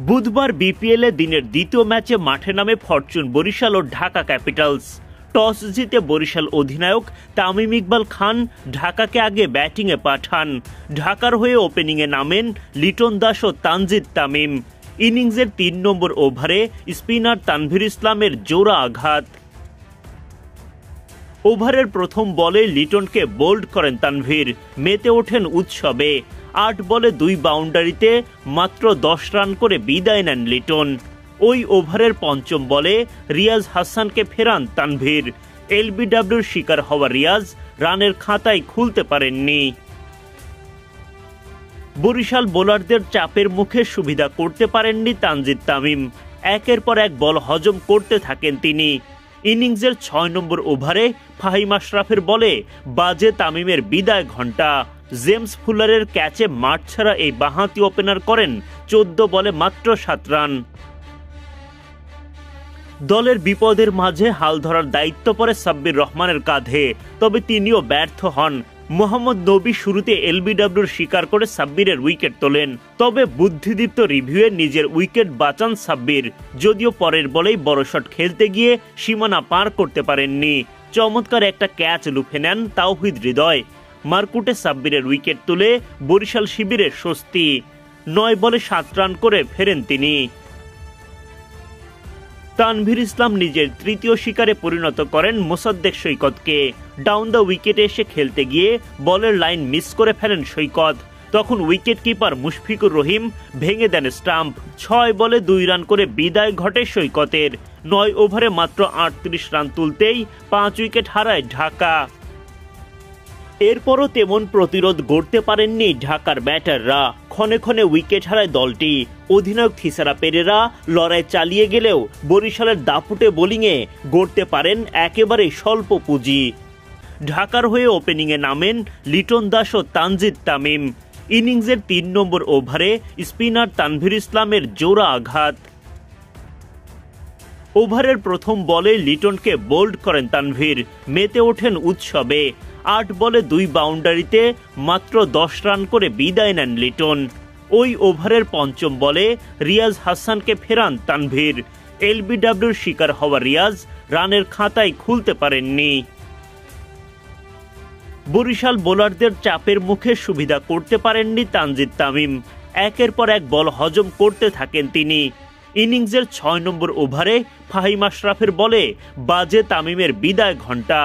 বুধবার বিপিএলে দিনের দ্বিতীয় ম্যাচে মাঠে নামে ফরচুন বরিশাল ও ঢাকা ক্যাপিটালস। টস জিতে বরিশাল অধিনায়ক তামিম ইকবাল খান ঢাকাকে আগে ব্যাটিংয়ে পাঠান। ঢাকার হয়ে ওপেনিংয়ে নামেন লিটন দাস ও তানজিদ তামিম। ইনিংসের ৩ নম্বর ওভারে স্পিনার তানভীর ইসলামের জোড়া আঘাত। ওভারের প্রথম বলে লিটনকে বোল্ড করেন তানভীর, মেতে ওঠেন উৎসবে। ৮ বলে ২ বাউন্ডারিতে মাত্র ১০ রান করে বিদায় নেন লিটন। ওই ওভারের পঞ্চম বলে রিয়াজ হাসানকে ফেরান তানভীর। এলবিডব্লিউর শিকার হওয়া রিয়াজ রানের খাতায় খুলতে পারেননি। বরিশাল বোলারদের চাপের মুখে সুবিধা করতে পারেননি তানজিদ তামিম। একের পর এক বল হজম করতে থাকেন তিনি। ইনিংসের ৬ নম্বর ওভারে ফাহিম আশরাফের বলে বাজে তামিমের বিদায় ঘণ্টা। জেমস ফুলারের ক্যাচে মাঠ ছাড়া এই বাঁহাতি ওপেনার করেন ১৪ বলে মাত্র ৭ রান। দলের বিপদের মাঝে হাল ধরার দায়িত্ব পড়ে সাব্বির রহমানের কাঁধে, তবে তিনিও ব্যর্থ হন। মোহাম্মদ নবী শুরুতে এলবিডব্লিউর শিকার করে সাব্বিরের উইকেট তোলেন, তবে বুদ্ধিদীপ্ত রিভিউয়ে নিজের উইকেট বাঁচান সাব্বির। যদিও পরের বলেই বড় শট খেলতে গিয়ে সীমানা পার করতে পারেননি। চমৎকার একটা ক্যাচ লুফে নেন তাওহিদ হৃদয়। মারকুটে সাব্বিরের উইকেট তুলে বরিশাল শিবিরের স্বস্তি। ৯ বলে ৭ রান করে ফেরেন তিনি। তানভীর ইসলাম নিজের তৃতীয় শিকারে পরিণত করেন মোসাদ্দেক সৈকতকে। ডাউন দ্য উইকেটে এসে খেলতে গিয়ে বলের লাইন মিস করে ফেলেন সৈকত। তখন উইকেট কিপার মুশফিকুর রহিম ভেঙে দেন স্টাম্প। ৬ বলে ২ রান করে বিদায় ঘটে সৈকতের। ৯ ওভারে মাত্র ৩৮ রান তুলতেই ৫ উইকেট হারায় ঢাকা। এরপরও তেমন প্রতিরোধ গড়তে পারেননি ঢাকার ব্যাটাররা। ক্ষণে ক্ষণে উইকেট হারায় দলটি। অধিনায়ক থিসারা পেরেরা লড়াই চালিয়ে গেলেও বরিশালের দাপুটে বোলিংয়ে গড়তে পারেন একেবারে স্বল্প পুঁজি। ঢাকার হয়ে ওপেনিংয়ে নামেন লিটন দাস ও তানজিদ তামিম। ইনিংসের ৩ নম্বর ওভারে স্পিনার তানভীর ইসলামের জোড়া আঘাত। ওভারের প্রথম বলে লিটনকে বোল্ড করেন তানভীর, মেতে ওঠেন উৎসবে। ৮ বলে ২ বাউন্ডারিতে মাত্র ১০ রান করে বিদায় নেন লিটন। ওই ওভারের পঞ্চম বলে রিয়াজ হাসানকে ফেরান তানভীর। এলবিডব্লিউর শিকার হওয়া রিয়াজ রানের খাতায় খুলতে পারেননি। বরিশাল বোলারদের চাপের মুখে সুবিধা করতে পারেননি তানজিদ তামিম। একের পর এক বল হজম করতে থাকেন তিনি। ইনিংসের ৬ নম্বর ওভারে ফাহিম আশরাফের বলে বাজে তামিমের বিদায় ঘণ্টা।